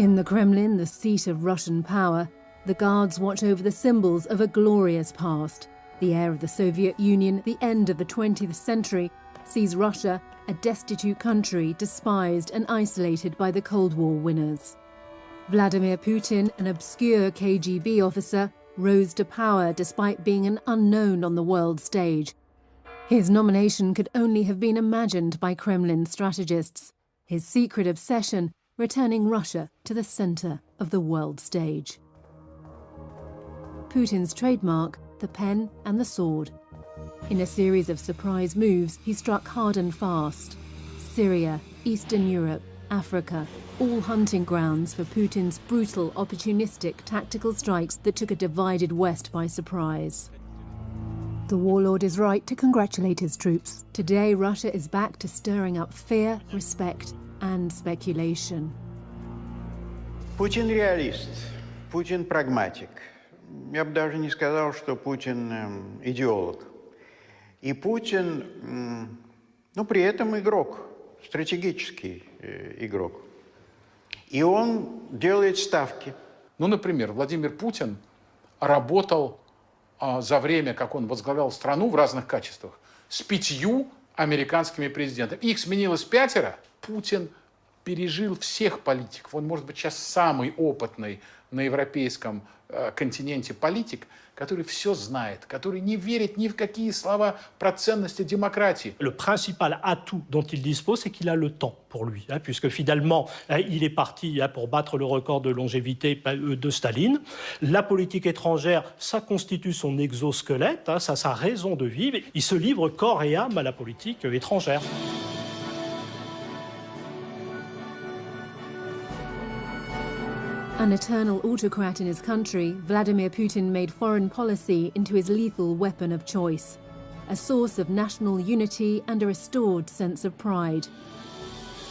In the Kremlin, the seat of Russian power, the guards watch over the symbols of a glorious past. The heir of the Soviet Union at the end of the 20th century sees Russia, a destitute country despised and isolated by the Cold War winners. Vladimir Putin, an obscure KGB officer, rose to power despite being an unknown on the world stage. His nomination could only have been imagined by Kremlin strategists. His secret obsession, returning Russia to the center of the world stage. Putin's trademark, the pen and the sword. In a series of surprise moves, he struck hard and fast. Syria, Eastern Europe, Africa, all hunting grounds for Putin's brutal, opportunistic tactical strikes that took a divided West by surprise. The warlord is right to congratulate his troops. Today, Russia is back to stirring up fear, respect, and speculation. Путин реалист, Путин прагматик. Я бы даже не сказал, что Путин идеолог. И Путин, при этом игрок, стратегический игрок. И он делает ставки. Например, Владимир Путин работал за время, как он возглавлял страну в разных качествах, с 5 американскими президентами. Их сменилось 5. Путин пережил всех политиков. Он, может быть, сейчас самый опытный на европейском континенте политик, который все знает, который не верит ни в какие слова про ценности démocratie. Le principal atout dont il dispose, c'est qu'il a le temps pour lui, puisque finalement, il est parti pour battre le record de longévité de Staline. La politique étrangère, ça constitue son exosquelette, ça sa raison de vivre. Il se livre corps et âme à la politique étrangère. An eternal autocrat in his country, Vladimir Putin made foreign policy into his lethal weapon of choice, a source of national unity and a restored sense of pride.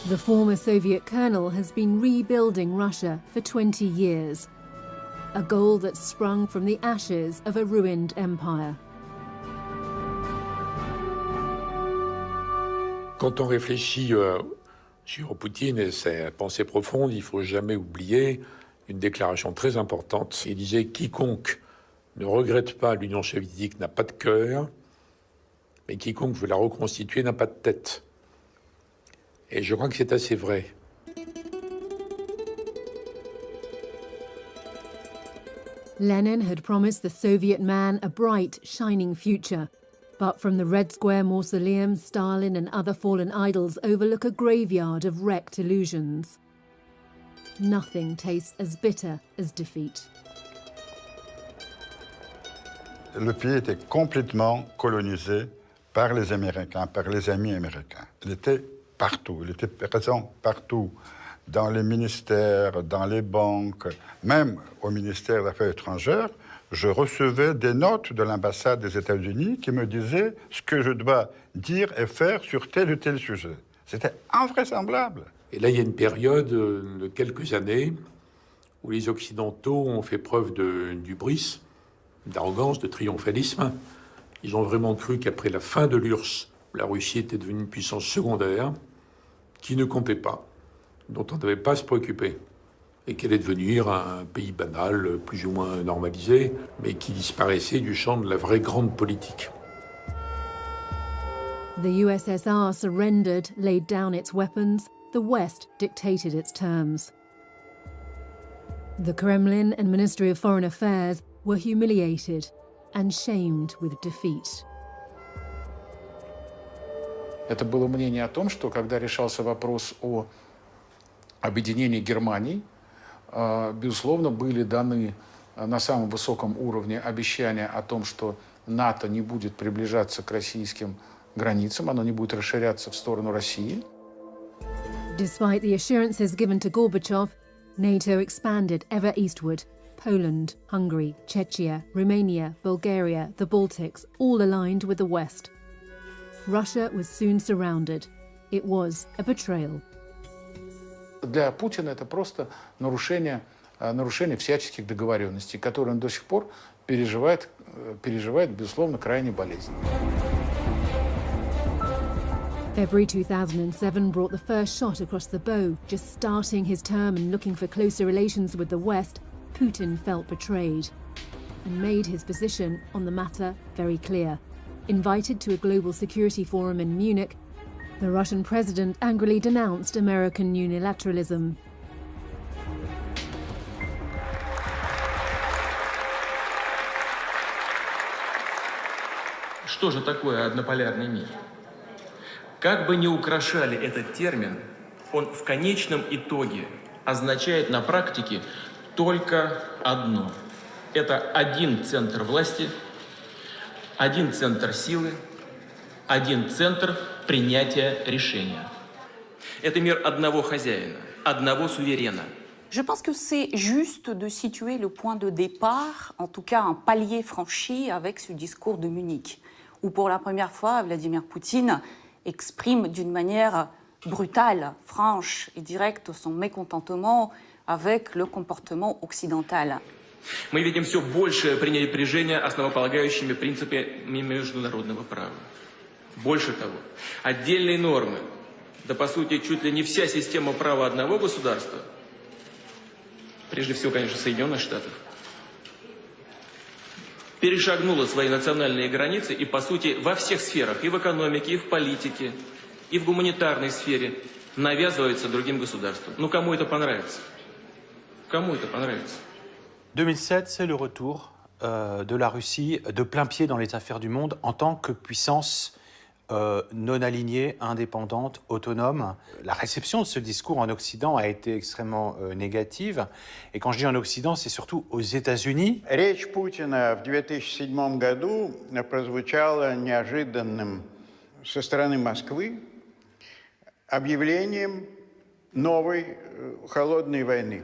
The former Soviet colonel has been rebuilding Russia for 20 years, a goal that sprung from the ashes of a ruined empire. Quand on réfléchit sur Poutine et ses pensées profondes, il ne faut jamais oublier une déclaration très importante. Il disait « Quiconque ne regrette pas l'Union soviétique n'a pas de cœur, mais quiconque veut la reconstituer n'a pas de tête. » Et je crois que c'est assez vrai. Lenin had promised the Soviet man a bright, shining future. But from the Red Square mausoleum, Stalin and other fallen idols overlook a graveyard of wrecked illusions. Nothing tastes as bitter as defeat. Le pays était complètement colonisé par les Américains, par les amis américains. Il était partout, il était présent partout, dans les ministères, dans les banques, même au ministère des Affaires étrangères. Je recevais des notes de l'ambassade des États-Unis qui me disaient ce que je dois dire et faire sur tel ou tel sujet. C'était invraisemblable. Et là, il y a une période de quelques années où les Occidentaux ont fait preuve d'hubris, d'arrogance, de triomphalisme. Ils ont vraiment cru qu'après la fin de l'URSS, la Russie était devenue une puissance secondaire qui ne comptait pas, dont on ne devait pas se préoccuper, et qu'elle allait devenir un pays banal, plus ou moins normalisé, mais qui disparaissait du champ de la vraie grande politique. The USSR surrendered, laid down its weapons. The West dictated its terms. The Kremlin and Ministry of Foreign Affairs were humiliated and shamed with defeat. Это было мнение о том, что когда решался вопрос о объединении Германии, безусловно, были даны на самом высоком уровне обещания о том, что НАТО не будет приближаться к российским границам, оно не будет расширяться в сторону России. Despite the assurances given to Gorbachev, NATO expanded ever eastward. Poland, Hungary, Czechia, Romania, Bulgaria, the Baltics, all aligned with the West. Russia was soon surrounded. It was a betrayal. Для Путина это просто нарушение всяческих договоренностей, которые он до сих пор переживает, безусловно, крайне болезненно. February 2007 brought the first shot across the bow. Just starting his term and looking for closer relations with the West, Putin felt betrayed and made his position on the matter very clear. Invited to a global security forum in Munich, the Russian president angrily denounced American unilateralism. Что же такое однополярный мир? Как бы ни украшали этот термин, он в конечном итоге означает на практике только одно. Это один центр власти, один центр силы, один центр принятия решения. Это мир одного хозяина, одного суверена. Je pense que c'est juste de situer le point de départ, en tout cas un palier franchi avec ce discours de Munich, où pour la première fois, Vladimir Poutine exprime d'une manière brutale, franche et directe son mécontentement avec le comportement occidental. Мы видим все большее пренебрежение основополагающими принципами международного права. Больше того, отдельные нормы, да по сути чуть ли не вся система права одного государства, прежде всего, конечно, Соединенных Штатов, перешагнула свои национальные границы и, по сути, во всех сферах, и в экономике, и в политике, и в гуманитарной сфере, навязывается другим государствам. Ну, кому это понравится? Kому это понравится? 2007, c'est le retour de la Russie de plein pied dans les affaires du monde en tant que puissance non alignée, indépendante, autonome. La réception de ce discours en Occident a été extrêmement négative. Et quand je dis en Occident, c'est surtout aux États-Unis. Речь Путина в 2007 году прозвучала неожиданным со стороны Москвы объявлением новой холодной войны.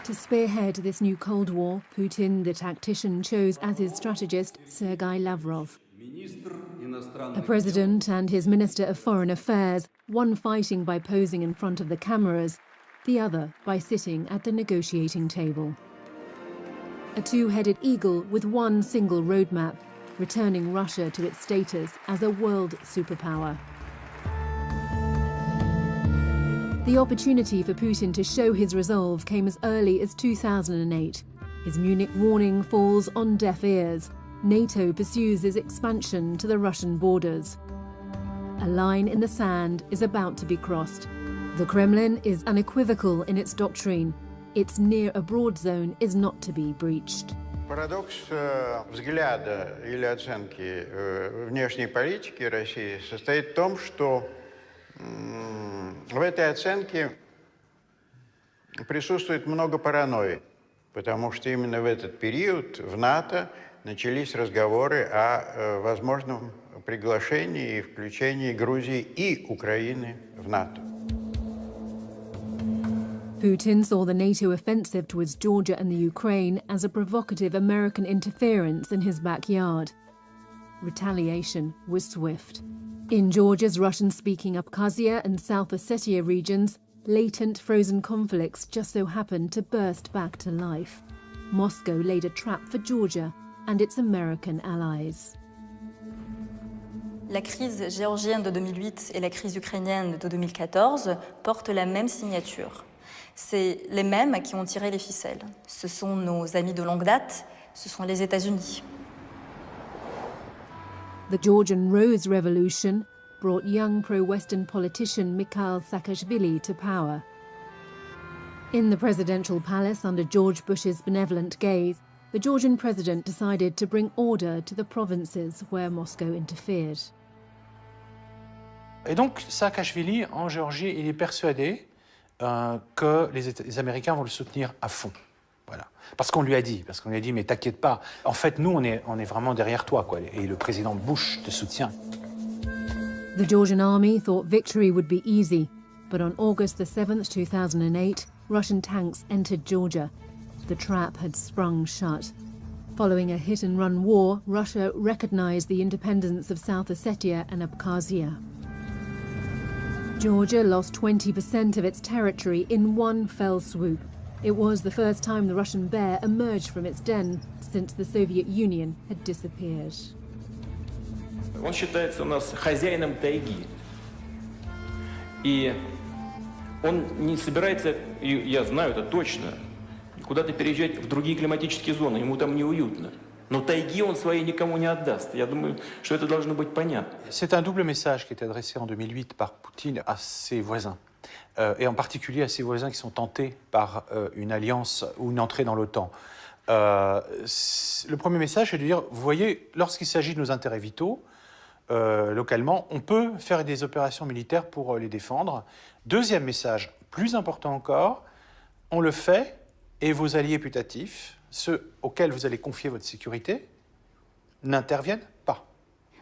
To spearhead this new Cold War, Putin, the tactician, chose as his strategist Sergei Lavrov. A president and his Minister of Foreign Affairs, one fighting by posing in front of the cameras, the other by sitting at the negotiating table. A two-headed eagle with one single roadmap, returning Russia to its status as a world superpower. The opportunity for Putin to show his resolve came as early as 2008. His Munich warning falls on deaf ears. NATO pursues its expansion to the Russian borders. A line in the sand is about to be crossed. The Kremlin is unequivocal in its doctrine. Its near-abroad zone is not to be breached. Парадокс взгляда или оценки внешней политики России состоит в том, что в этой оценке присутствует много паранойи, потому что именно в этот период в НАТО начались разговоры о возможном приглашении и включении Грузии и Украины в НАТО. Putin saw the NATO offensive towards Georgia and the Ukraine as a provocative American interference in his backyard. Retaliation was swift. In Georgia's Russian-speaking Abkhazia and South Ossetia regions, latent frozen conflicts just so happened to burst back to life. Moscow laid a trap for Georgia and its American allies. La crise géorgienne de 2008 et la crise ukrainienne de 2014 portent la même signature. C'est les mêmes qui ont tiré les ficelles. Ce sont nos amis de longue date, ce sont les États-Unis. The Georgian Rose Revolution brought young pro-Western politician Mikhail Saakashvili to power. In the presidential palace under George Bush's benevolent gaze, the Georgian president decided to bring order to the provinces where Moscow interfered. Et donc, Saakashvili, en Géorgie, il est persuadé que les Américains vont le soutenir à fond. Voilà. Parce qu'on lui a dit, mais t'inquiète pas. En fait, nous, on est vraiment derrière toi, quoi. Et le président Bush te soutient. The Georgian army thought victory would be easy, but on August the 7th, 2008, Russian tanks entered Georgia. The trap had sprung shut. Following a hit-and-run war, Russia recognized the independence of South Ossetia and Abkhazia. Georgia lost 20% of its territory in one fell swoop. It was the first time the Russian bear emerged from its den since the Soviet Union had disappeared. Он считается у нас хозяином тайги. И он не собирается, и я знаю это точно, куда-то переезжать в другие климатические зоны, ему там неуютно. Но тайги он своей никому не отдаст. Я думаю, что это должно быть понятно. C'est un double message qui est adressé en 2008 par Poutine à ses voisins. Et en particulier à ses voisins qui sont tentés par une alliance ou une entrée dans l'OTAN. Le premier message, c'est de dire, vous voyez, lorsqu'il s'agit de nos intérêts vitaux, localement, on peut faire des opérations militaires pour les défendre. Deuxième message, plus important encore, on le fait et vos alliés putatifs, ceux auxquels vous allez confier votre sécurité, n'interviennent pas.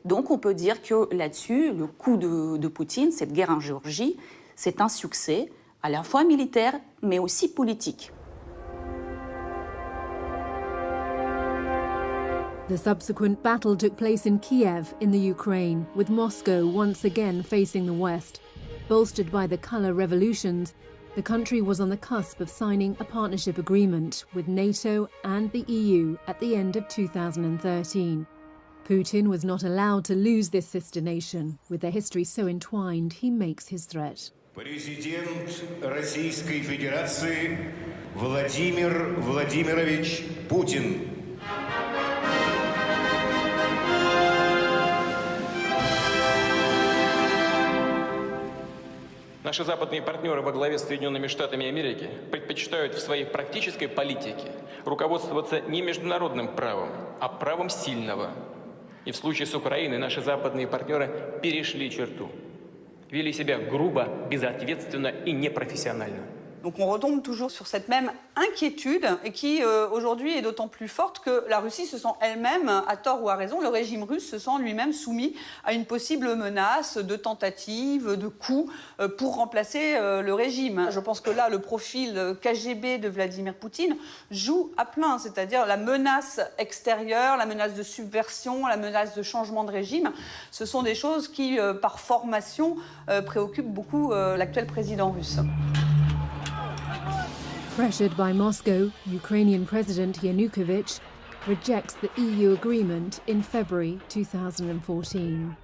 Donc on peut dire que là-dessus, le coup de Poutine, cette guerre en Géorgie, c'est un succès à la fois militaire, mais aussi politique. The subsequent battle took place in Kiev in the Ukraine, with Moscow once again facing the West. Bolstered by the colour revolutions, the country was on the cusp of signing a partnership agreement with NATO and the EU at the end of 2013. Putin was not allowed to lose this sister nation. With their history so entwined, he makes his threat. Президент Российской Федерации Владимир Владимирович Путин. Наши западные партнеры во главе с Соединенными Штатами Америки предпочитают в своей практической политике руководствоваться не международным правом, а правом сильного. И в случае с Украиной наши западные партнеры перешли черту. Вели себя грубо, безответственно и непрофессионально. Donc on retombe toujours sur cette même inquiétude et qui aujourd'hui est d'autant plus forte que la Russie se sent elle-même, à tort ou à raison, le régime russe se sent lui-même soumis à une possible menace de tentative, de coup pour remplacer le régime. Je pense que là, le profil KGB de Vladimir Poutine joue à plein, c'est-à-dire la menace extérieure, la menace de subversion, la menace de changement de régime. Ce sont des choses qui, par formation, préoccupent beaucoup l'actuel président russe. Pressured by Moscow, Ukrainian President Yanukovych rejects the EU agreement in February 2014.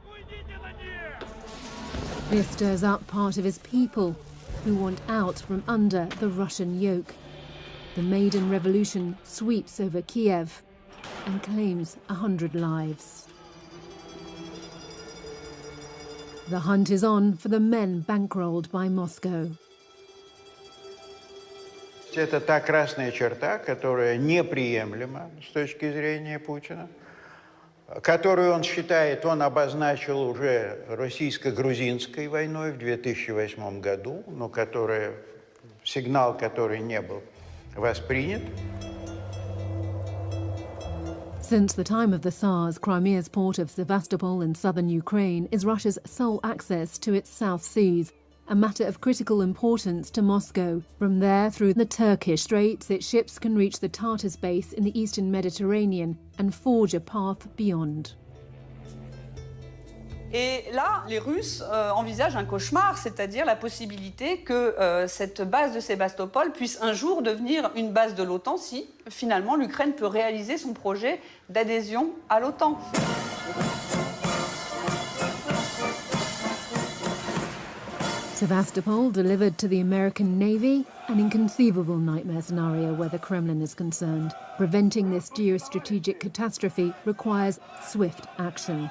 This stirs up part of his people, who want out from under the Russian yoke. The Maidan Revolution sweeps over Kiev and claims 100 lives. The hunt is on for the men bankrolled by Moscow. Это та красная черта, которая неприемлема с точки зрения Путина, которую он считает, он обозначил уже российско-грузинской войной в 2008 году, но сигнал, который не был воспринят. Since the time of the Tsars, Crimea's port of Sevastopol in southern Ukraine is Russia's sole access to its South Seas, a matter of critical importance to Moscow. From there, through the Turkish Straits, its ships can reach the Tartars base in the eastern Mediterranean and forge a path beyond. Et là, les Russes envisagent un cauchemar, c'est-à-dire la possibilité que cette base de Sébastopol puisse un jour devenir une base de l'OTAN si, finalement, l'Ukraine peut réaliser son projet d'adhésion à l'OTAN. Sevastopol delivered to the American Navy, an inconceivable nightmare scenario where the Kremlin is concerned. Preventing this geostrategic catastrophe requires swift action.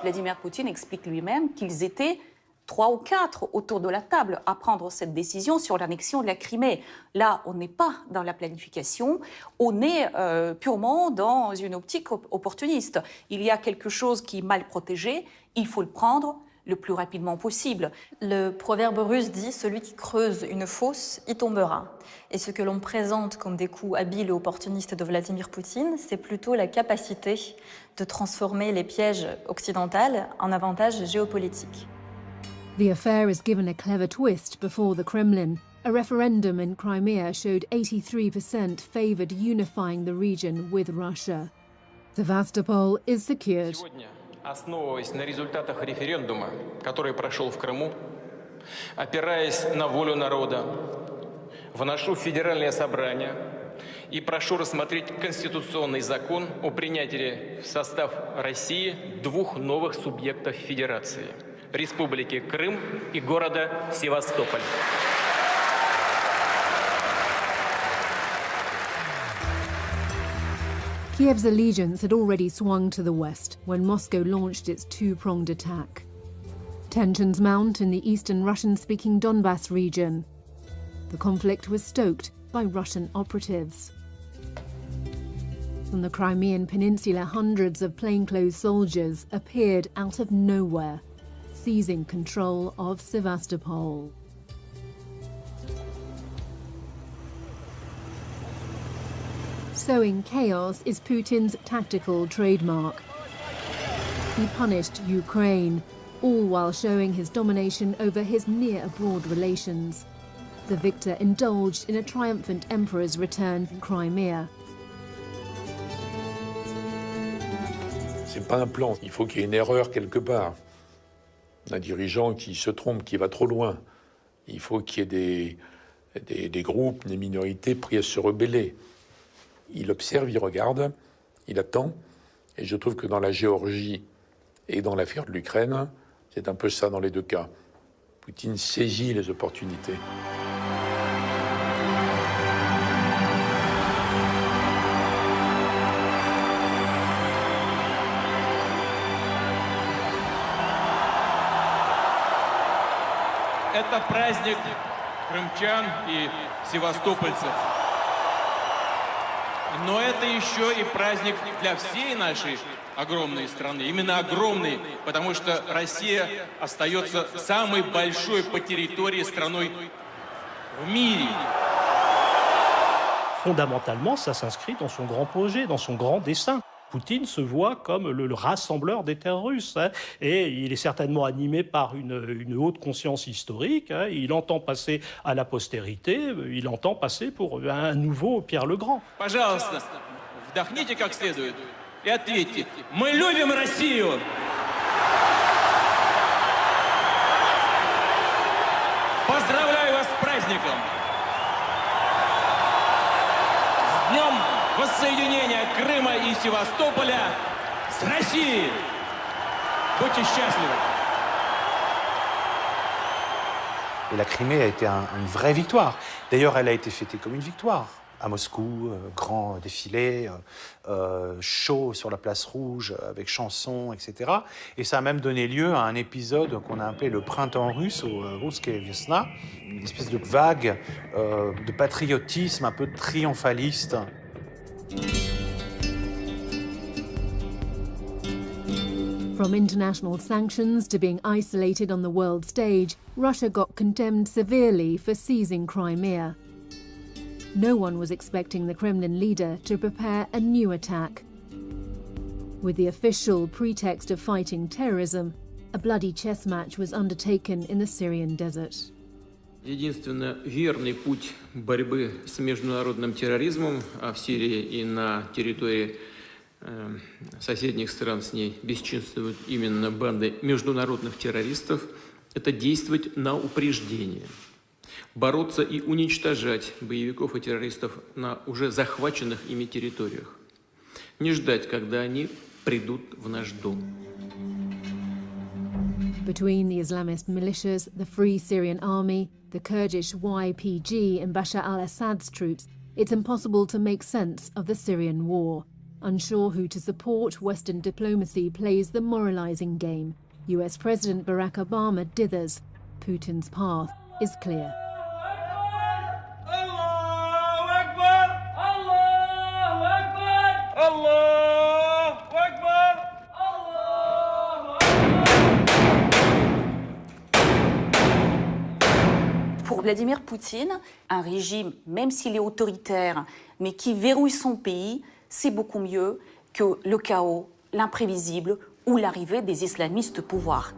Vladimir Poutine explique lui-même qu'ils étaient 3 ou 4 autour de la table à prendre cette décision sur l'annexion de la Crimée. Là, on n'est pas dans la planification, on est purement dans une optique opportuniste. Il y a quelque chose qui est mal protégé, il faut le prendre le plus rapidement possible. Le proverbe russe dit « celui qui creuse une fosse y tombera ». Et ce que l'on présente comme des coups habiles et opportunistes de Vladimir Poutine, c'est plutôt la capacité de transformer les pièges occidentaux en avantages géopolitiques. The affair is given a clever twist before the Kremlin. A referendum in Crimea showed 83% favoured unifying the region with Russia. Sevastopol is secured. Основываясь на результатах референдума, который прошел в Крыму, опираясь на волю народа, вношу в Федеральное собрание и прошу рассмотреть конституционный закон о принятии в состав России двух новых субъектов Федерации – Республики Крым и города Севастополь. Kiev's allegiance had already swung to the west when Moscow launched its two-pronged attack. Tensions mount in the eastern Russian-speaking Donbass region. The conflict was stoked by Russian operatives. On the Crimean Peninsula, hundreds of plainclothes soldiers appeared out of nowhere, seizing control of Sevastopol. Sowing chaos is Putin's tactical trademark. He punished Ukraine, all while showing his domination over his near-abroad relations. The victor indulged in a triumphant emperor's return from Crimea. C'est pas un plan. Il faut qu'il y ait une erreur quelque part. Un dirigeant qui se trompe, qui va trop loin. Il faut qu'il y ait des groupes, des minorités prêts à se rebeller. Il observe, il regarde, il attend. Et je trouve que dans la Géorgie et dans l'affaire de l'Ukraine, c'est un peu ça dans les deux cas. Poutine saisit les opportunités. Это праздник крымчан и севастопольцев. Но это еще и праздник для всей нашей огромной страны. Именно огромной, потому что Россия остается самой большой по территории страной в мире. Fondamentalement, ça s'inscrit dans son grand projet, dans son grand dessein. Poutine se voit comme le rassembleur des terres russes, hein, et il est certainement animé par une haute conscience historique. Hein, il entend passer à la postérité, il entend passer pour un nouveau Pierre le Grand. Пожалуйста, вдохните как следует и ответьте: мы любим Россию! Поздравляю вас с праздником! С днем воссоединения Крыма и Севастополя с Россией! Будьте счастливы! Et la Crimée a été une vraie victoire. D'ailleurs, elle a été fêtée comme une victoire. À Moscou, grand défilé, show sur la place rouge avec chansons, etc. Et ça a même donné lieu à un épisode qu'on a appelé le printemps russe, ou Russkая весна, une espèce de vague de patriotisme un peu triomphaliste. From international sanctions to being isolated on the world stage, Russia got condemned severely for seizing Crimea. No one was expecting the Kremlin leader to prepare a new attack. With the official pretext of fighting terrorism, a bloody chess match was undertaken in the Syrian desert. Единственно верный путь борьбы с международным терроризмом, а в Сирии и на территории соседних стран с ней бесчинствуют именно банды международных террористов, это действовать на упреждение. Бороться и уничтожать боевиков и террористов на уже захваченных ими территориях. Не ждать, когда они придут в наш дом. Between the Islamist militias, the Free Syrian Army, the Kurdish YPG and Bashar al-Assad's troops, it's impossible to make sense of the Syrian war. Unsure who to support, Western diplomacy plays the moralizing game. US President Barack Obama dithers. Putin's path is clear. Pour Vladimir Poutine, un régime, même s'il est autoritaire, mais qui verrouille son pays, c'est beaucoup mieux que le chaos, l'imprévisible ou l'arrivée des islamistes au pouvoir.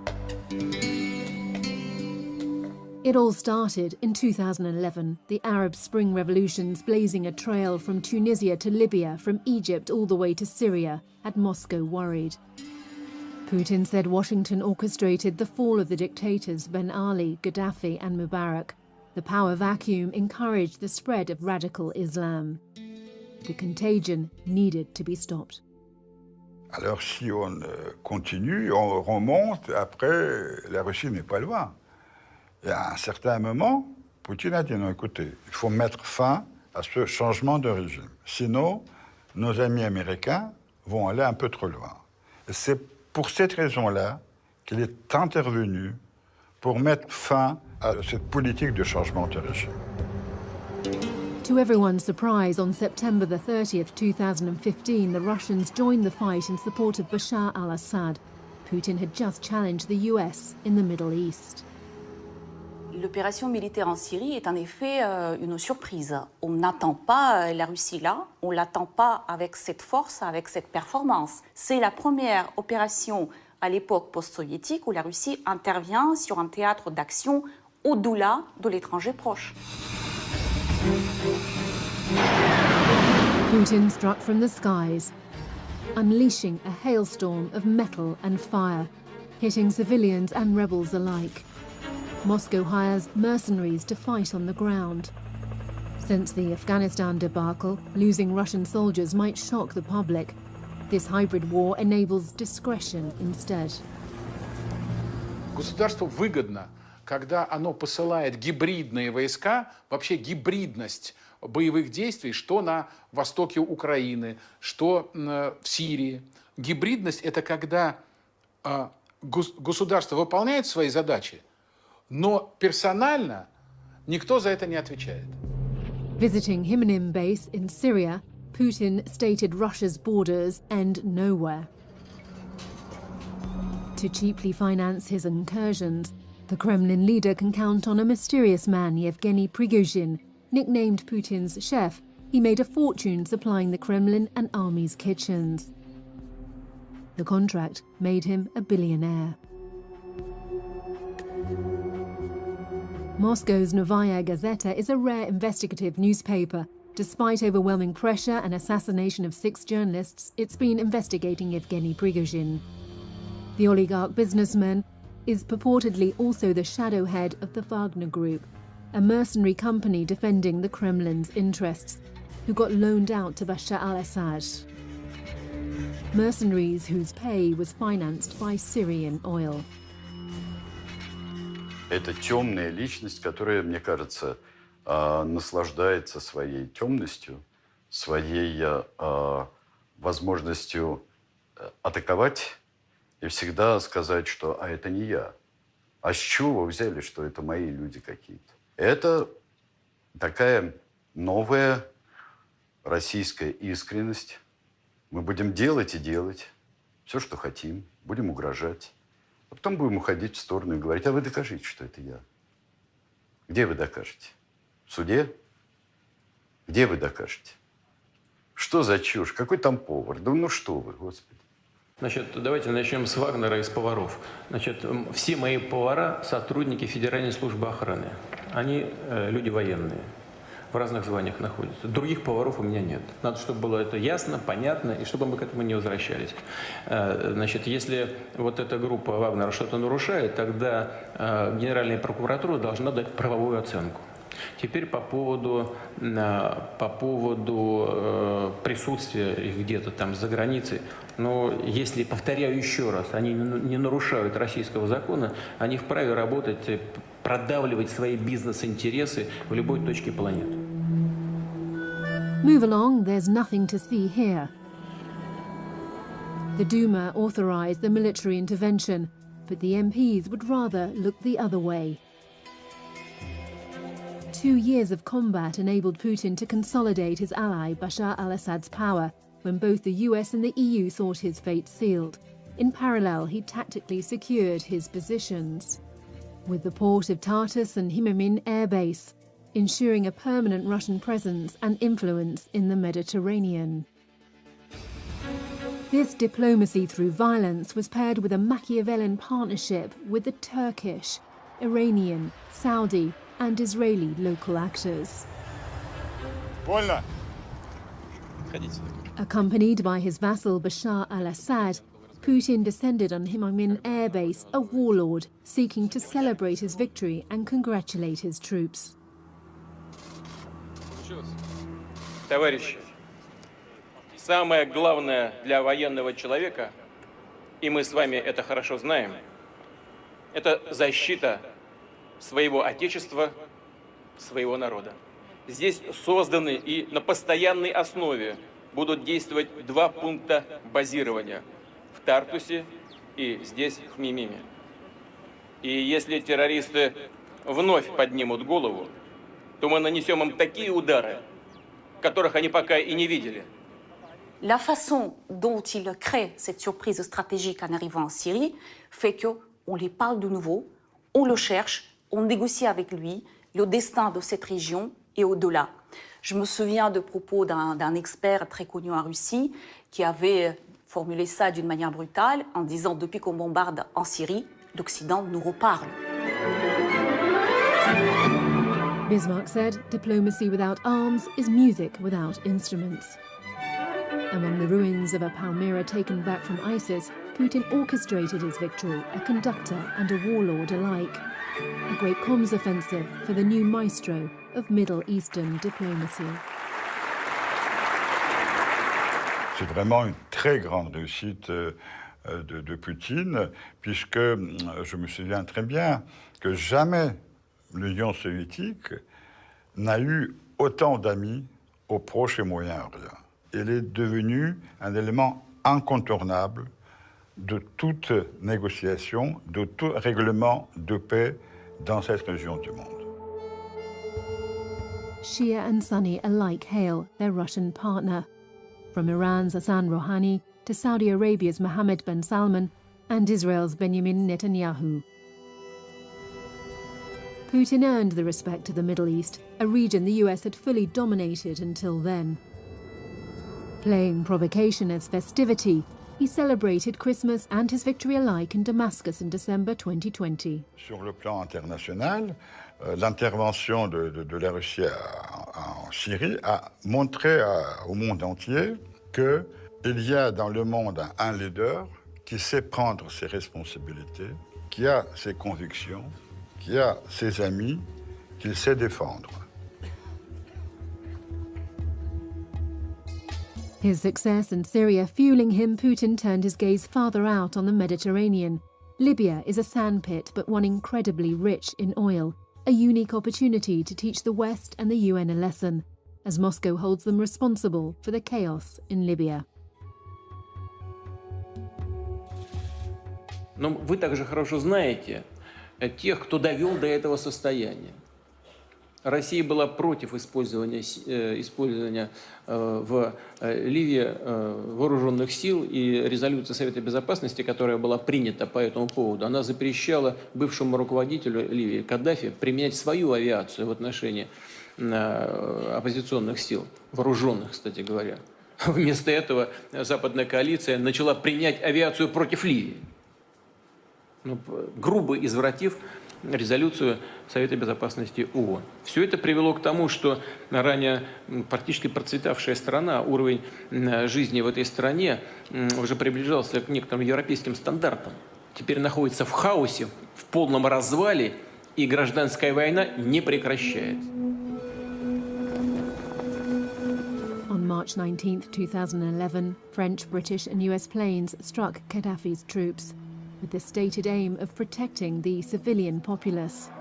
It all started in 2011, the Arab Spring revolutions blazing a trail from Tunisia to Libya, from Egypt all the way to Syria, had Moscow worried. Putin said Washington orchestrated the fall of the dictators Ben Ali, Gaddafi and Mubarak. The power vacuum encouraged the spread of radical Islam. The contagion needed to be stopped. Alors si on continue, on remonte, après, la Russie n'est pas loin. Et à un certain moment, Poutine a dit non, écoutez, il faut mettre fin à ce changement de régime. Sinon, nos amis américains vont aller un peu trop loin. Et c'est pour cette raison-là qu'il est intervenu pour mettre fin à cette politique de changement de régime. To everyone's surprise, on September the 30th, 2015, the Russians joined the fight in support of Bashar al-Assad. Putin had just challenged the US in the Middle East. L'opération militaire en Syrie est en effet une surprise. On n'attend pas la Russie là, on ne l'attend pas avec cette force, avec cette performance. C'est la première opération à l'époque post-soviétique où la Russie intervient sur un théâtre d'action au-delà de l'étranger proche. Putin struck from the skies, unleashing a hailstorm of metal and fire, hitting civilians and rebels alike. Moscow hires mercenaries to fight on the ground. Since the Afghanistan debacle, losing Russian soldiers might shock the public. This hybrid war enables discretion instead. Государству выгодно, когда оно посылает гибридные войска, вообще гибридность боевых действий, что на востоке Украины, что в Сирии. Гибридность – это когда государство выполняет свои задачи, но персонально никто за это не отвечает. Visiting Himnim base in Syria, Putin stated Russia's borders end nowhere. To cheaply finance his incursions, the Kremlin leader can count on a mysterious man, Yevgeny Prigozhin. Nicknamed Putin's chef, he made a fortune supplying the Kremlin and army's kitchens. The contract made him a billionaire. Moscow's Novaya Gazeta is a rare investigative newspaper. Despite overwhelming pressure and assassination of 6 journalists, it's been investigating Yevgeny Prigozhin. The oligarch businessman is purportedly also the shadow head of the Wagner Group, a mercenary company defending the Kremlin's interests, who got loaned out to Bashar al-Assad. Mercenaries whose pay was financed by Syrian oil. Это темная личность, которая, мне кажется, наслаждается своей темностью, своей возможностью атаковать и всегда сказать, что «а это не я». А с чего вы взяли, что это мои люди какие-то? Это такая новая российская искренность. Мы будем делать и делать все, что хотим, будем угрожать. А потом будем уходить в сторону и говорить, а вы докажите, что это я. Где вы докажете? В суде? Где вы докажете? Что за чушь? Какой там повар? Да ну что вы, Господи. Значит, давайте начнем с Вагнера и с поваров. Значит, все мои повара – сотрудники Федеральной службы охраны. Они люди военные, в разных званиях находятся. Других поваров у меня нет. Надо, чтобы было это ясно, понятно, и чтобы мы к этому не возвращались. Значит, если вот эта группа Вагнера что-то нарушает, тогда Генеральная прокуратура должна дать правовую оценку. Теперь по поводу присутствия их где-то там за границей. Но если, повторяю еще раз, они не нарушают российского закона, они вправе работать, продавливать свои бизнес-интересы в любой точке планеты. Move along, there's nothing to see here. The Duma authorized the military intervention, but the MPs would rather look the other way. 2 years of combat enabled Putin to consolidate his ally Bashar al-Assad's power when both the US and the EU thought his fate sealed. In parallel, he tactically secured his positions, with the port of Tartus and Himymin air base, ensuring a permanent Russian presence and influence in the Mediterranean. This diplomacy through violence was paired with a Machiavellian partnership with the Turkish, Iranian, Saudi and Israeli local actors. Accompanied by his vassal Bashar al-Assad, Putin descended on Himymin air base, a warlord seeking to celebrate his victory and congratulate his troops. Товарищи, Самое главное для военного человека, и мы с вами это хорошо знаем, это защита своего отечества, своего народа. Здесь созданы и на постоянной основе будут действовать два пункта базирования в Тартусе и здесь, в Мимиме. И если террористы вновь поднимут голову, то мы нанесем им такие удары, которых они пока и не видели. La façon dont il crée cette surprise stratégique en arrivant en Syrie fait qu'on les parle de nouveau, on le cherche, on négocie avec lui le destin de cette région et au-delà. Je me souviens de propos d'un expert très connu en Russie qui avait formulé ça d'une manière brutale en disant « Depuis qu'on bombarde en Syrie, l'Occident nous reparle ». Bismarck said, diplomacy without arms is music without instruments. Among the ruins of a Palmyra taken back from ISIS, Putin orchestrated his victory, a conductor and a warlord alike. A great comms offensive for the new maestro of Middle Eastern diplomacy. C'est vraiment une très grande réussite de Poutine, puisque je me souviens très bien que jamais l'Union soviétique n'a eu autant d'amis au Proche et Moyen-Orient. Elle est devenue un élément incontournable de toute négociation, de tout règlement de paix dans cette région du monde. Shia and Sunni alike hail their Russian partner. From Iran's Hassan Rouhani to Saudi Arabia's Mohammed bin Salman and Israel's Benjamin Netanyahu. Putin earned the respect of the Middle East, a region the US had fully dominated until then. Playing provocation as festivity, he celebrated Christmas and his victory alike in Damascus in December 2020. Sur le plan international, l'intervention de la Russie en Syrie a montré au monde entier qu'il y a dans le monde un leader qui sait prendre ses responsabilités, qui a ses convictions, qui a ses amis, qu'il sait défendre. His success in Syria fueling him, Putin turned his gaze farther out on the Mediterranean. Libya is a sandpit, but one incredibly rich in oil, a unique opportunity to teach the West and the UN a lesson, as Moscow holds them responsible for the chaos in Libya. Но вы также хорошо знаете тех, кто довел до этого состояния. Россия была против использования в Ливии вооруженных сил, и резолюция Совета Безопасности, которая была принята по этому поводу, она запрещала бывшему руководителю Ливии Каддафи применять свою авиацию в отношении оппозиционных сил, вооруженных, кстати говоря. Вместо этого западная коалиция начала применять авиацию против Ливии, грубо извратив резолюцию Совета Безопасности ООН. Все это привело к тому, что ранее практически процветавшая страна, уровень жизни в этой стране уже приближался к некоторым европейским стандартам. Теперь находится в хаосе, в полном развале, и гражданская война не прекращается. On March 19, 2011, French, British and US planes struck Gaddafi's troops, with the stated aim of protecting the civilian populace.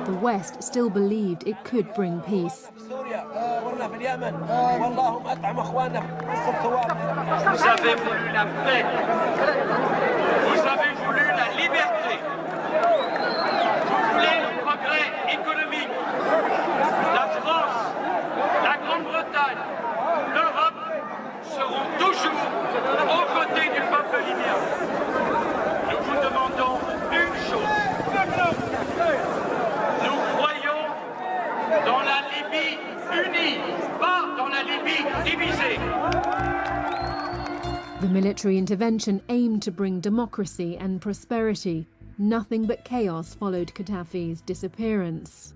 The West still believed it could bring peace. Vous avez voulu la paix. Vous avez voulu la liberté. Vous voulez le progrès économique. La France, la Grande-Bretagne, l'Europe seront toujours aux côtés du peuple libyen. Nous vous demandons une chose. Nous croyons dans la Libye unie, pas dans la Libye divisée. The military intervention aimed to bring democracy and prosperity. Nothing but chaos followed Gaddafi's disappearance.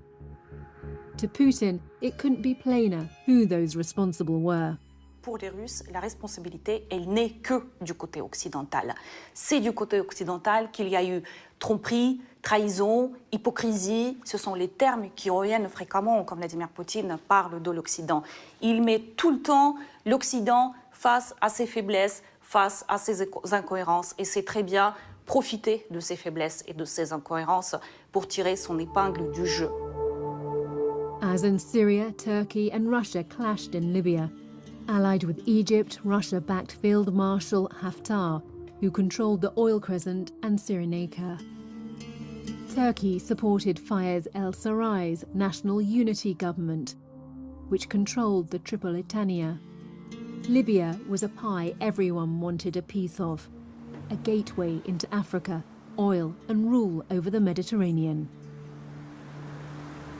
To Putin, it couldn't be plainer who those responsible were. Pour les Russes, la responsabilité, elle n'est que du côté occidental. C'est du côté occidental qu'il y a eu tromperie, trahison, hypocrisie, ce sont les termes qui reviennent fréquemment quand Vladimir Poutine parle de l'Occident. Il met tout le temps l'Occident face à ses faiblesses, face à ses incohérences, et c'est très bien profiter de ces faiblesses et de ces incohérences pour tirer son épingle du jeu. As in Syria, Turkey and Russia clashed in Libya. Allied with Egypt, Russia backed Field Marshal Haftar, who controlled the Oil Crescent and Cyrenaica. Turkey supported Fayez el-Sarraj's National Unity Government, which controlled the Tripolitania. Libya was a pie everyone wanted a piece of, a gateway into Africa, oil and rule over the Mediterranean.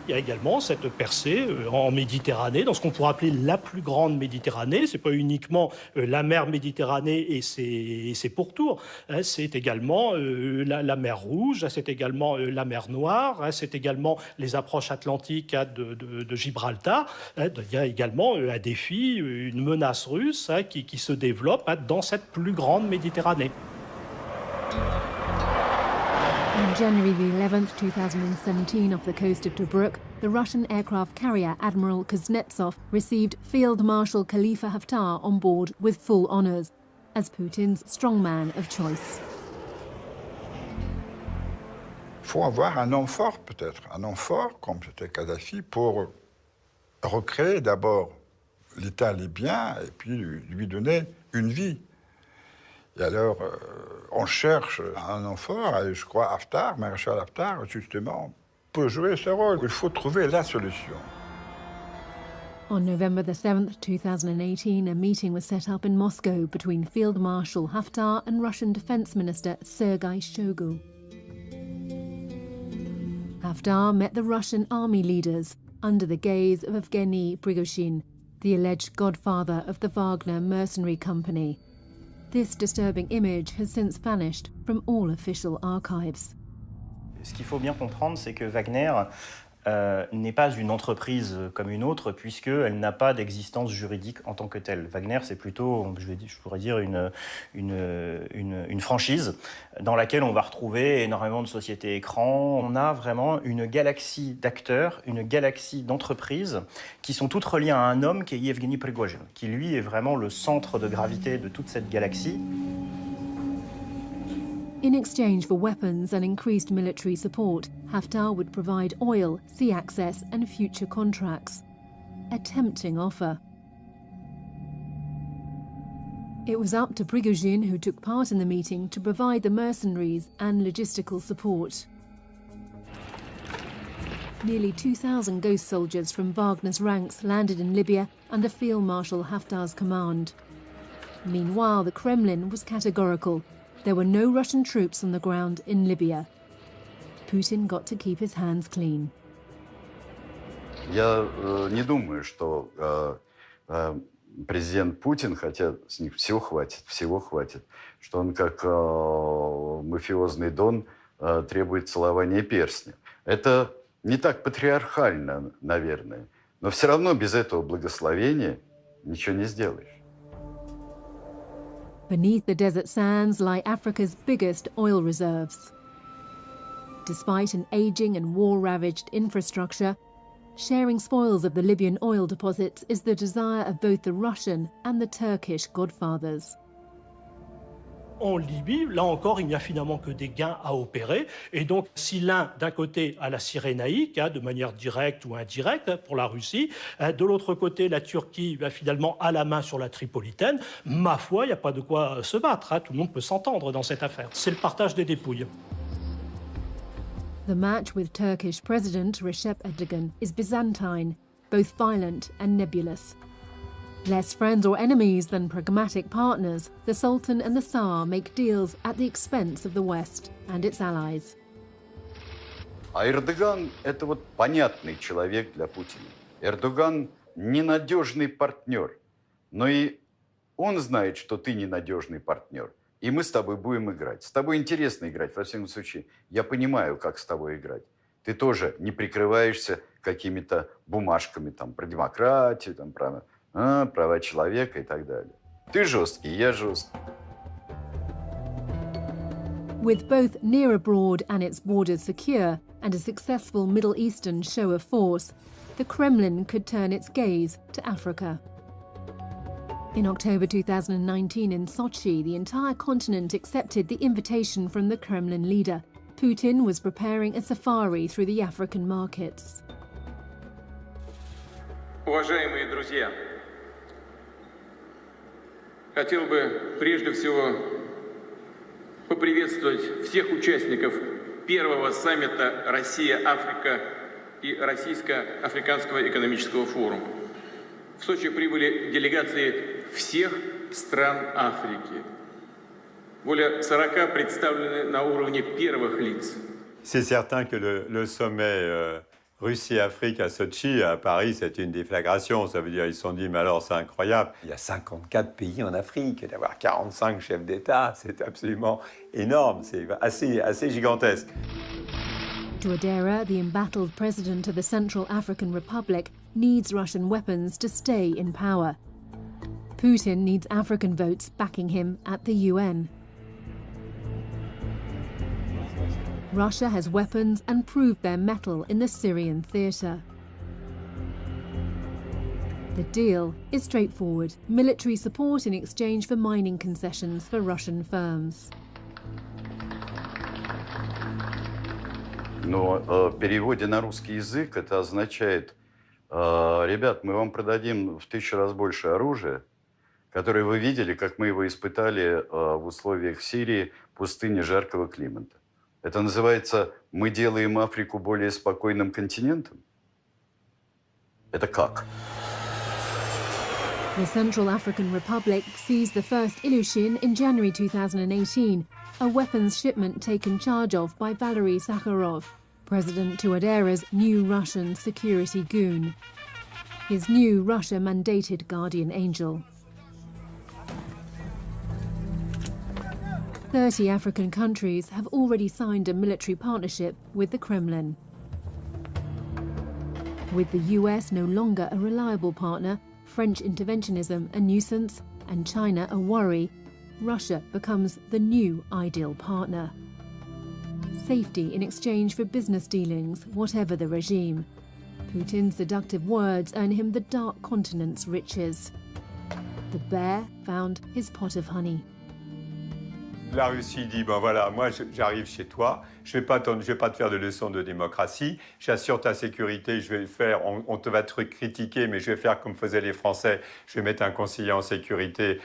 Il y a également cette percée en Méditerranée, dans ce qu'on pourrait appeler la plus grande Méditerranée. Ce n'est pas uniquement la mer Méditerranée et ses pourtours. C'est également la mer Rouge, c'est également la mer Noire, c'est également les approches atlantiques de Gibraltar. Il y a également un défi, une menace russe qui se développe dans cette plus grande Méditerranée. On January the 11th, 2017, off the coast of Tobruk, the Russian aircraft carrier Admiral Kuznetsov received Field Marshal Khalifa Haftar on board with full honours, as Putin's strongman of choice. Il faut avoir un homme fort, peut-être, un homme fort, comme c'était Kadhafi, pour recréer d'abord l'État libyen et puis lui donner une vie. Et alors, on cherche un homme fort, et je crois Haftar, maréchal Haftar, justement, peut jouer ce rôle. Il faut trouver la solution. On November the 7th, 2018, a meeting was set up in Moscow between Field Marshal Haftar and Russian Defense Minister Sergei Shoigu. Haftar met the Russian army leaders under the gaze of Evgeny Prigozhin, the alleged godfather of the Wagner mercenary company. This disturbing image has since vanished from all official archives. Ce qu'il faut bien comprendre, c'est que Wagner n'est pas une entreprise comme une autre, puisqu'elle n'a pas d'existence juridique en tant que telle. Wagner, c'est plutôt, je pourrais dire, une franchise dans laquelle on va retrouver énormément de sociétés écrans. On a vraiment une galaxie d'acteurs, une galaxie d'entreprises qui sont toutes reliées à un homme qui est Evgeny Prigozhin, qui lui est vraiment le centre de gravité de toute cette galaxie. In exchange for weapons and increased military support, Haftar would provide oil, sea access and future contracts. A tempting offer. It was up to Prigozhin, who took part in the meeting, to provide the mercenaries and logistical support. Nearly 2,000 ghost soldiers from Wagner's ranks landed in Libya under Field Marshal Haftar's command. Meanwhile, the Kremlin was categorical. There were no Russian troops on the ground in Libya. Putin got to keep his hands clean. Я не думаю, что президент Путин, хотя с них всего хватит, что он как мафиозный дон требует целования перстня. Это не так патриархально, наверное, но все равно без этого благословения ничего не сделаешь. Beneath the desert sands lie Africa's biggest oil reserves. Despite an aging and war-ravaged infrastructure, sharing spoils of the Libyan oil deposits is the desire of both the Russian and the Turkish godfathers. En Libye, là encore, il n'y a finalement que des gains à opérer. Et donc, si l'un, d'un côté, a la Cyrénaïque, de manière directe ou indirecte pour la Russie, de l'autre côté, la Turquie finalement a la main sur la Tripolitaine, ma foi, il n'y a pas de quoi se battre. Tout le monde peut s'entendre dans cette affaire. C'est le partage des dépouilles. The match with Turkish President Recep Erdogan is Byzantine, both violent and nebulous. Less friends or enemies than pragmatic partners, the Sultan and the Tsar make deals at the expense of the West and its allies. А Эрдоган – это вот понятный человек для Путина. Эрдоган – ненадежный партнер. Но и он знает, что ты ненадежный партнер. И мы с тобой будем играть. С тобой интересно играть, во всяком случае. Я понимаю, как с тобой играть. Ты тоже не прикрываешься какими-то бумажками там, про демократию, там, про права человека и так далее. Ты жесткий, я жесткий. With both near abroad and its borders secure, and a successful Middle Eastern show of force, the Kremlin could turn its gaze to Africa. In October 2019 in Sochi, the entire continent accepted the invitation from the Kremlin leader. Putin was preparing a safari through the African markets. Уважаемые друзья, хотел бы прежде всего поприветствовать всех участников первого саммита Россия-Африка и Российско-Африканского экономического форума. В Сочи прибыли делегации всех стран Африки. Более 40 представлены на уровне первых лиц. C'est certain que le sommet Russie-Afrique à Sochi, à Paris, c'est une déflagration. Ça veut dire ils se sont dit, mais alors c'est incroyable. Il y a 54 pays en Afrique, et d'avoir 45 chefs d'État, c'est absolument énorme, c'est assez gigantesque. Touadéra, the embattled president of the Central African Republic, needs Russian weapons to stay in power. Putin needs African votes backing him at the UN. Russia has weapons and proved their mettle in the Syrian theatre. The deal is straightforward: military support in exchange for mining concessions for Russian firms. Но в переводе на русский язык это означает: ребят, мы вам продадим в 1000 раз больше оружия, которое вы видели, как мы его испытали в условиях Сирии, пустыни, жаркого климата. Это называется: мы делаем Африку более спокойным континентом? Это как? The Central African Republic seized the first Ilyushin in January 2018, a weapons shipment taken charge of by Valery Sakharov, President Touadéra's new Russian security goon, his new Russia-mandated guardian angel. 30 African countries have already signed a military partnership with the Kremlin. With the US no longer a reliable partner, French interventionism a nuisance, and China a worry, Russia becomes the new ideal partner. Safety in exchange for business dealings, whatever the regime. Putin's seductive words earn him the dark continent's riches. The bear found his pot of honey. La Russie dit, ben voilà, moi j'arrive chez toi, je vais pas te faire de leçons de démocratie, j'assure ta sécurité, je vais le faire, on te va te critiquer, mais je vais faire comme faisaient les Français, je vais mettre un conseiller en sécurité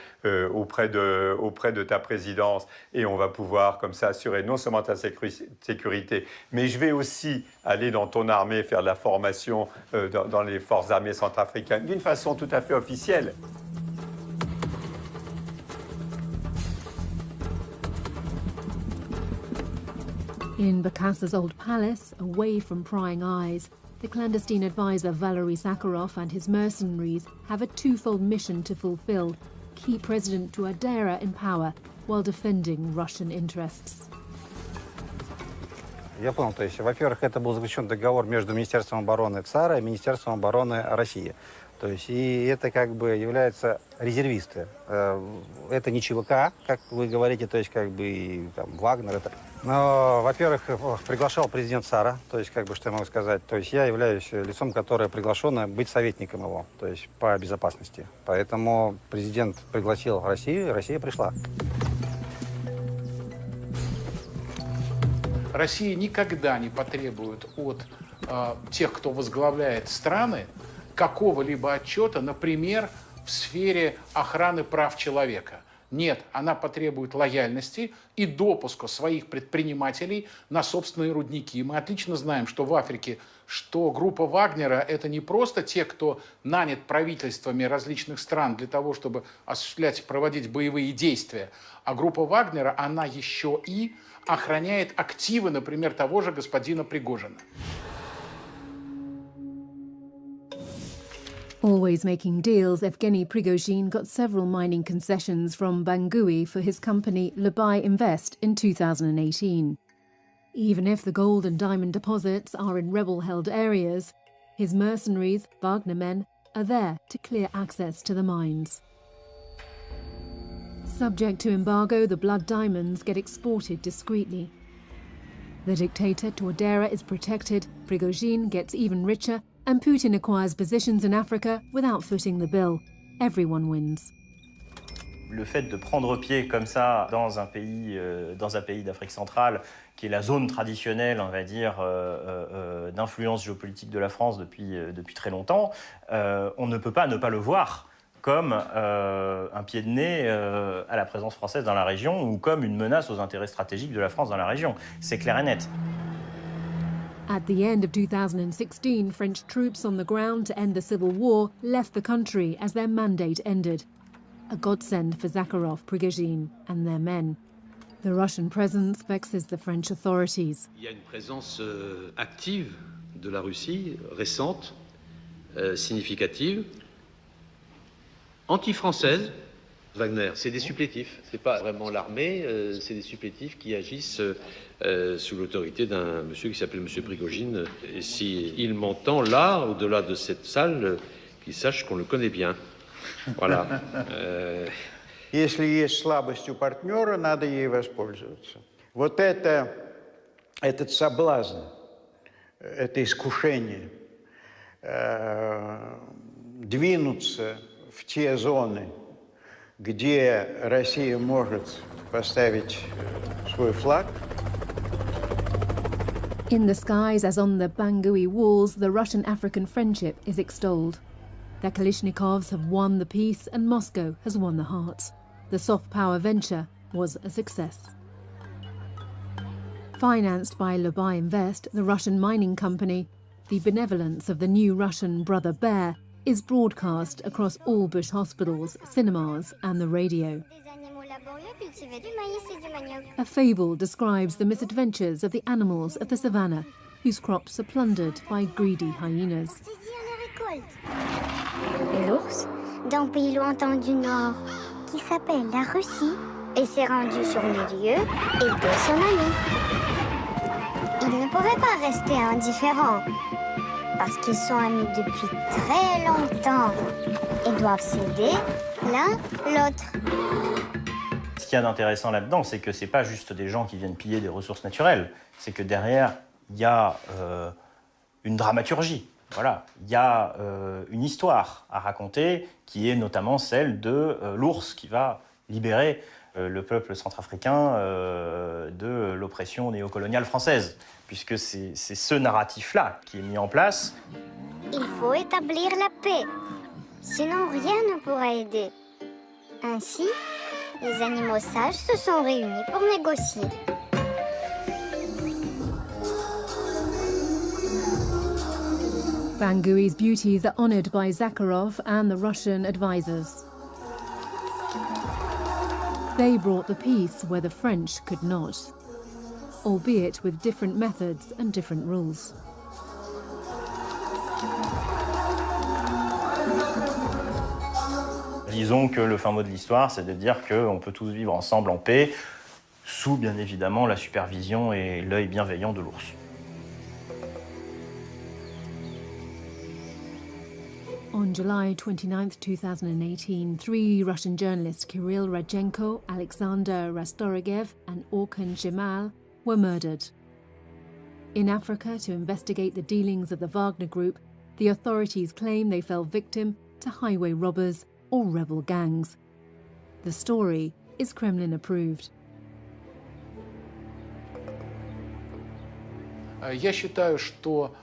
auprès de ta présidence, et on va pouvoir comme ça assurer non seulement ta sécurité, mais je vais aussi aller dans ton armée, faire de la formation dans les forces armées centrafricaines, d'une façon tout à fait officielle. In Bokassa's old palace, away from prying eyes, the clandestine advisor Valery Sakharov and his mercenaries have a twofold mission to fulfill: keep President Touadéra in power while defending Russian interests. Я понял, то есть, во-первых, это был заключен договор между Министерством обороны ЦАРа и Министерством обороны России. То есть, и это как бы являются резервисты. Это не ЧВК, как вы говорите, то есть, как бы, и, там, Вагнер. Это. Но, во-первых, приглашал президент ЦАРа, то есть, как бы, что я могу сказать, то есть, я являюсь лицом, которое приглашено быть советником его, то есть, по безопасности. Поэтому президент пригласил Россию, и Россия пришла. Россия никогда не потребует от тех, кто возглавляет страны, какого-либо отчета, например, в сфере охраны прав человека. Нет, она потребует лояльности и допуска своих предпринимателей на собственные рудники. Мы отлично знаем, что в Африке, что группа Вагнера – это не просто те, кто нанят правительствами различных стран для того, чтобы осуществлять, проводить боевые действия, а группа Вагнера, она еще и охраняет активы, например, того же господина Пригожина. Always making deals, Evgeny Prigozhin got several mining concessions from Bangui for his company Labai Invest in 2018. Even if the gold and diamond deposits are in rebel-held areas, his mercenaries, Wagner men, are there to clear access to the mines. Subject to embargo, the blood diamonds get exported discreetly. The dictator Tordera is protected, Prigozhin gets even richer, and Putin acquires positions in Africa without footing the bill. Everyone wins. Le fait de prendre pied comme ça dans un pays d'Afrique centrale, qui est la zone traditionnelle, on va dire, d'influence géopolitique de la France depuis très longtemps, on ne peut pas ne pas le voir comme un pied de nez à la présence française dans la région ou comme une menace aux intérêts stratégiques de la France dans la région. C'est clair et net. At the end of 2016, French troops on the ground to end the civil war left the country as their mandate ended. A godsend for Zakharov, Prigozhin and their men. The Russian presence vexes the French authorities. Il y a une présence active de la Russie, récente, significative, anti-française. Wagner, c'est des supplétifs. C'est pas vraiment l'armée, c'est des supplétifs qui agissent sous l'autorité d'un monsieur qui s'appelle monsieur Prigozhin. Et s'il m'entend là, au-delà de cette salle, qu'il sache qu'on le connaît bien. Voilà. Если есть слабость у партнера, надо ей воспользоваться. Вот этот соблазн, это искушение двинуться в те зоны, где Россия может поставить свой флаг. In the skies, as on the Bangui walls, the Russian-African friendship is extolled. The Kalashnikovs have won the peace and Moscow has won the hearts. The soft power venture was a success. Financed by Lubai Invest, the Russian mining company, the benevolence of the new Russian Brother Bear is broadcast across all bush hospitals, cinemas and the radio. A fable describes the misadventures of the animals of the savannah, whose crops are plundered by greedy hyenas. L'ours, d'un pays lointain du Nord, qui s'appelle la Russie, et s'est rendu sur les lieux et de son ami. Il ne pouvait pas rester indifférent, parce qu'ils sont amis depuis très longtemps et doivent s'aider l'un l'autre. Ce qu'il y a d'intéressant là-dedans, c'est que c'est pas juste des gens qui viennent piller des ressources naturelles, c'est que derrière, il y a une dramaturgie. Voilà, il y a une histoire à raconter qui est notamment celle de l'ours qui va libérer le peuple centrafricain de l'oppression néocoloniale française, puisque c'est ce narratif-là qui est mis en place. Il faut établir la paix, sinon rien ne pourra aider. Ainsi, les animaux sages se sont réunis pour négocier. Bangui's beauties are honoured by Zakharov and the Russian advisors. They brought the peace where the French could not, albeit with different methods and different rules. Disons que le fin mot de l'histoire, c'est de dire qu'on peut tous vivre ensemble en paix, sous bien évidemment la supervision et l'œil bienveillant de l'ours. On July 29, 2018, 3 Russian journalists, Kirill Radchenko, Alexander Rastorgev and Orkhan Shemal, were murdered. In Africa, to investigate the dealings of the Wagner Group, the authorities claim they fell victim to highway robbers or rebel gangs. The story is Kremlin-approved. Я считаю, что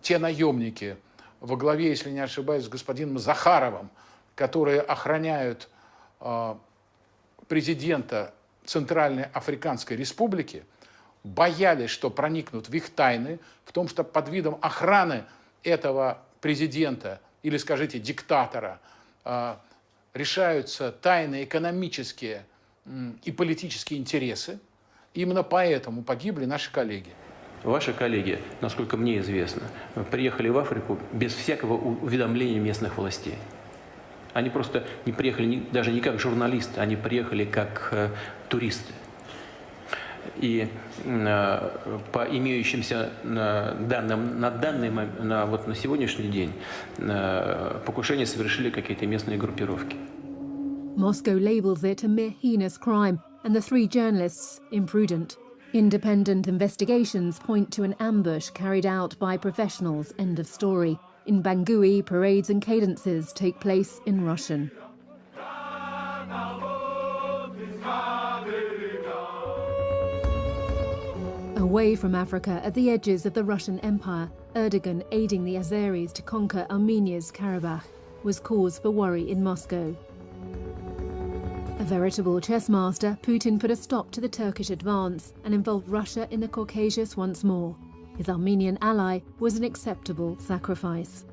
те наемники во главе, если не ошибаюсь, с господином Захаровым, которые охраняют президента Центральной Африканской Республики, боялись, что проникнут в их тайны, в том, что под видом охраны этого президента или, скажите, диктатора решаются тайные экономические и политические интересы. Именно поэтому погибли наши коллеги. Ваши коллеги, насколько мне известно, приехали в Африку без всякого уведомления местных властей. Они просто не приехали даже не как журналисты, они приехали как туристы. И по имеющимся данным на сегодняшний день покушение совершили какие-то местные группировки. Moscow labels it a mere heinous crime, and the 3 journalists imprudent. Independent investigations point to an ambush carried out by professionals, end of story. In Bangui, parades and cadences take place in Russian. Away from Africa, at the edges of the Russian Empire, Erdogan aiding the Azeris to conquer Armenia's Karabakh was cause for worry in Moscow. A veritable chess master, Putin put a stop to the Turkish advance and involved Russia in the Caucasus once more. His Armenian ally was an acceptable sacrifice.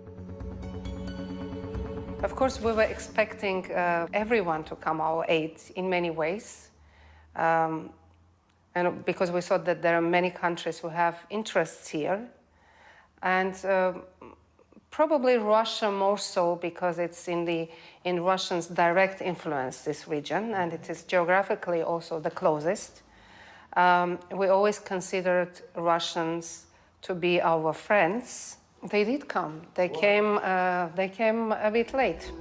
Of course, we were expecting everyone to come our aid in many ways. And because we thought that there are many countries who have interests here. And probably Russia more so because it's in Russians' direct influence, this region, and it is geographically also the closest. We always considered Russians to be our friends. They did come. They came a bit late.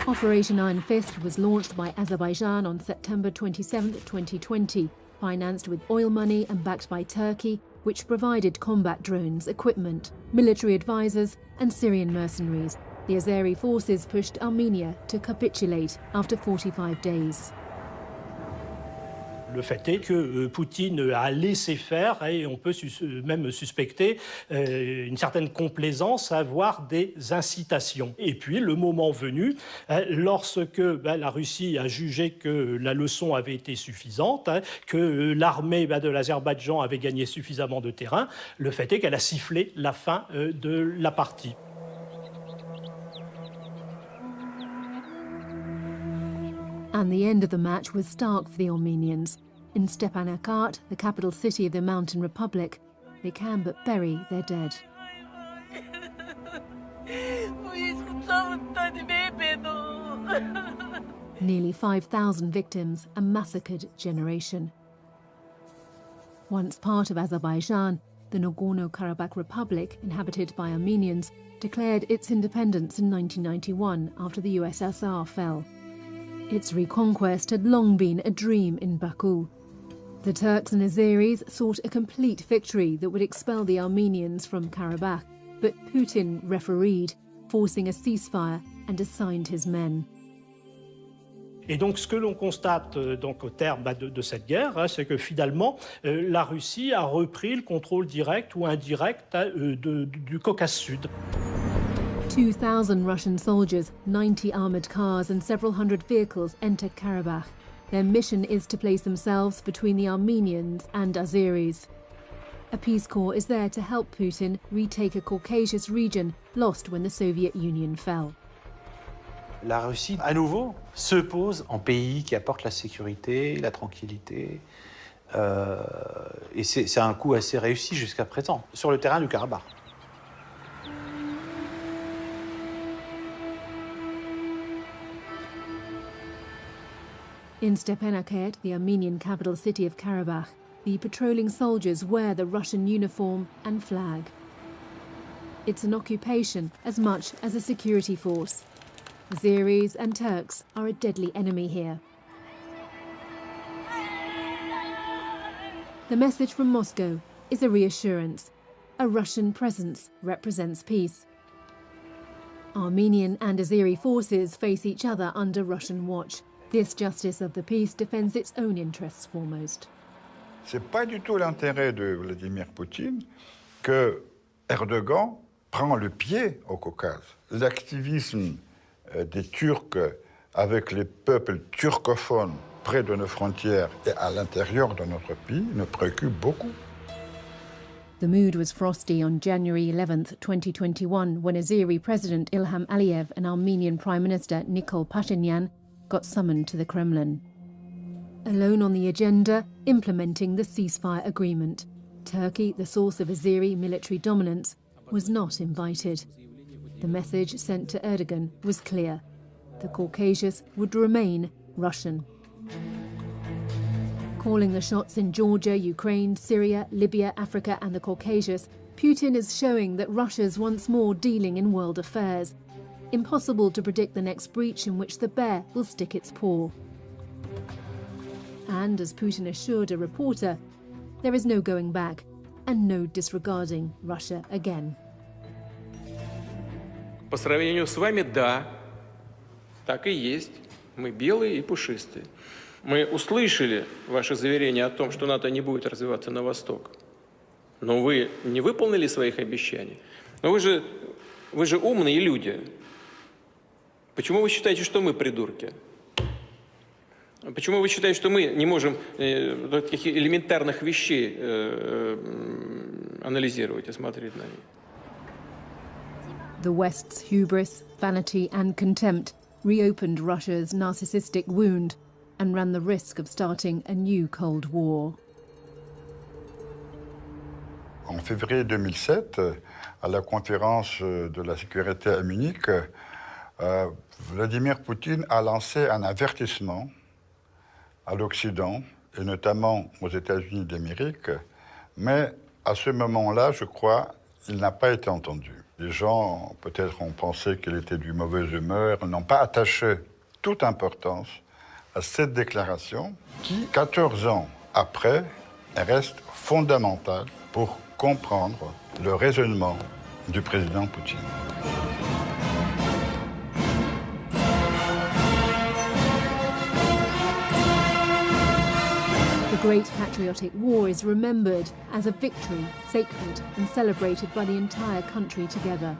Operation Iron Fist was launched by Azerbaijan on September 27, 2020, financed with oil money and backed by Turkey, which provided combat drones, equipment, military advisors and Syrian mercenaries. The Azeri forces pushed Armenia to capitulate after 45 days. Le fait est que Poutine a laissé faire, et on peut même suspecter une certaine complaisance à avoir des incitations. Et puis, le moment venu, lorsque la Russie a jugé que la leçon avait été suffisante, que l'armée de l'Azerbaïdjan avait gagné suffisamment de terrain, le fait est qu'elle a sifflé la fin de la partie. And the end of the match was stark for the Armenians. In Stepanakert, the capital city of the Mountain Republic, they can but bury their dead. Nearly 5,000 victims, a massacred generation. Once part of Azerbaijan, the Nagorno-Karabakh Republic, inhabited by Armenians, declared its independence in 1991 after the USSR fell. Its reconquest had long been a dream in Baku. The Turks and Azeris sought a complete victory that would expel the Armenians from Karabakh, but Putin refereed, forcing a ceasefire and assigned his men. Et donc, ce que l'on constate donc, au terme de cette guerre, c'est que finalement, la Russie a repris le contrôle direct ou indirect du Caucase Sud. 2,000 Russian soldiers, 90 armoured cars and several hundred vehicles enter Karabakh. Their mission is to place themselves between the Armenians and Azeris. A Peace Corps is there to help Putin retake a Caucasus region lost when the Soviet Union fell. La Russie, à nouveau, se pose en pays qui apporte la sécurité, la tranquillité. Et c'est un coup assez réussi jusqu'à présent, sur le terrain du Karabakh. In Stepanakert, the Armenian capital city of Karabakh, the patrolling soldiers wear the Russian uniform and flag. It's an occupation as much as a security force. Azeris and Turks are a deadly enemy here. The message from Moscow is a reassurance. A Russian presence represents peace. Armenian and Azeri forces face each other under Russian watch. This justice of the peace defends its own interests foremost. Ce n'est pas du tout l'intérêt de Vladimir Poutine que Erdogan prend le pied au Caucase. L'activisme des Turcs avec les peuples turcophones près de nos frontières et à l'intérieur de notre pays nous préoccupe beaucoup. The mood was frosty on January 11, 2021, when Azeri President Ilham Aliyev and Armenian Prime Minister Nikol Pashinyan got summoned to the Kremlin. Alone on the agenda, implementing the ceasefire agreement. Turkey, the source of Azeri military dominance, was not invited. The message sent to Erdogan was clear. The Caucasus would remain Russian. Calling the shots in Georgia, Ukraine, Syria, Libya, Africa and the Caucasus, Putin is showing that Russia's once more dealing in world affairs. Impossible to predict the next breach in which the bear will stick its paw. And as Putin assured a reporter, there is no going back and no disregarding Russia again. По сравнению с вами, да, так и есть. Мы белые и пушистые. Мы услышали ваше заверение о том, что НАТО не будет развиваться на восток. Но вы не выполнили своих обещаний. Но вы же умные люди. Почему вы считаете, что мы придурки? Почему вы считаете, что мы не можем таких элементарных вещей анализировать и смотреть на них? The West's hubris, vanity and contempt reopened Russia's narcissistic wound and ran the risk of starting a new Cold War. En février 2007, à la conférence de la sécurité à Munich, Vladimir Poutine a lancé un avertissement à l'Occident, et notamment aux États-Unis d'Amérique, mais à ce moment-là, je crois, il n'a pas été entendu. Les gens, peut-être, ont pensé qu'il était de mauvaise humeur, n'ont pas attaché toute importance à cette déclaration qui, 14 ans après, reste fondamentale pour comprendre le raisonnement du président Poutine. The Great Patriotic War is remembered as a victory, sacred and celebrated by the entire country together.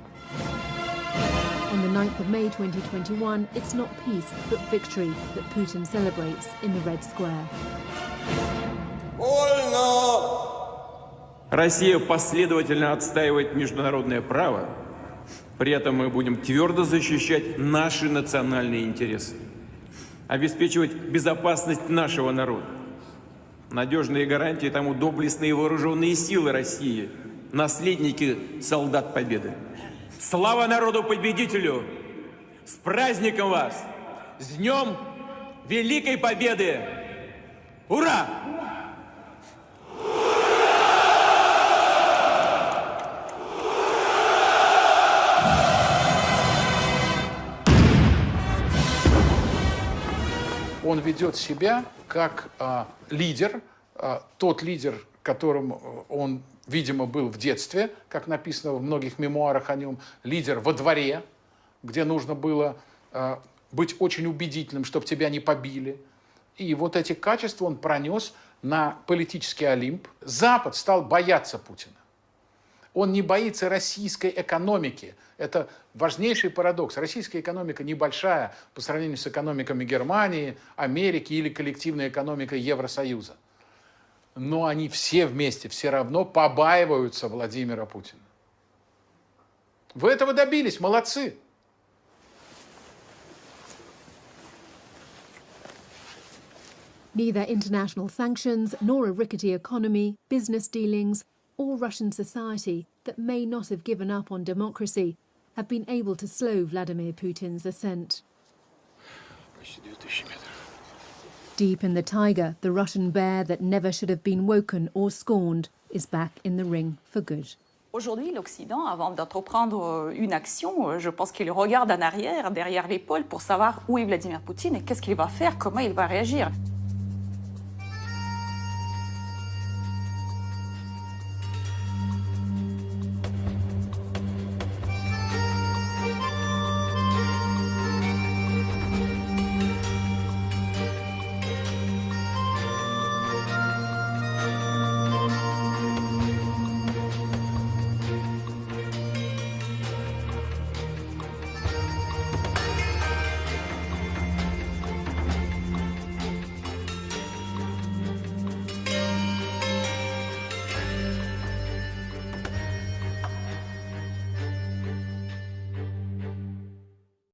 On the 9th of May 2021, it's not peace but victory that Putin celebrates in the Red Square. Россия последовательно отстаивает международное право, при этом мы будем твердо защищать наши национальные интересы, обеспечивать безопасность нашего народа. Надежные гарантии тому доблестные вооруженные силы России, наследники солдат Победы. Слава народу-победителю! С праздником вас! С Днем Великой Победы! Ура! Он ведет себя как лидер, тот лидер, которым он, видимо, был в детстве, как написано в многих мемуарах о нем, лидер во дворе, где нужно было быть очень убедительным, чтобы тебя не побили. И вот эти качества он пронес на политический Олимп. Запад стал бояться Путина. Он не боится российской экономики. Это важнейший парадокс. Российская экономика небольшая по сравнению с экономиками Германии, Америки или коллективной экономикой Евросоюза. Но они все вместе, все равно побаиваются Владимира Путина. Вы этого добились, молодцы. Neither international sanctions nor a rickety economy, business dealings, or Russian society that may not have given up on democracy have been able to slow Vladimir Putin's ascent. Deep in the taiga, the Russian bear that never should have been woken or scorned is back in the ring for good. Aujourd'hui, l'Occident, avant d'entreprendre une action, je pense qu'il regarde en arrière, derrière l'épaule, pour savoir où est Vladimir Poutine et qu'est-ce qu'il va faire, comment il va réagir.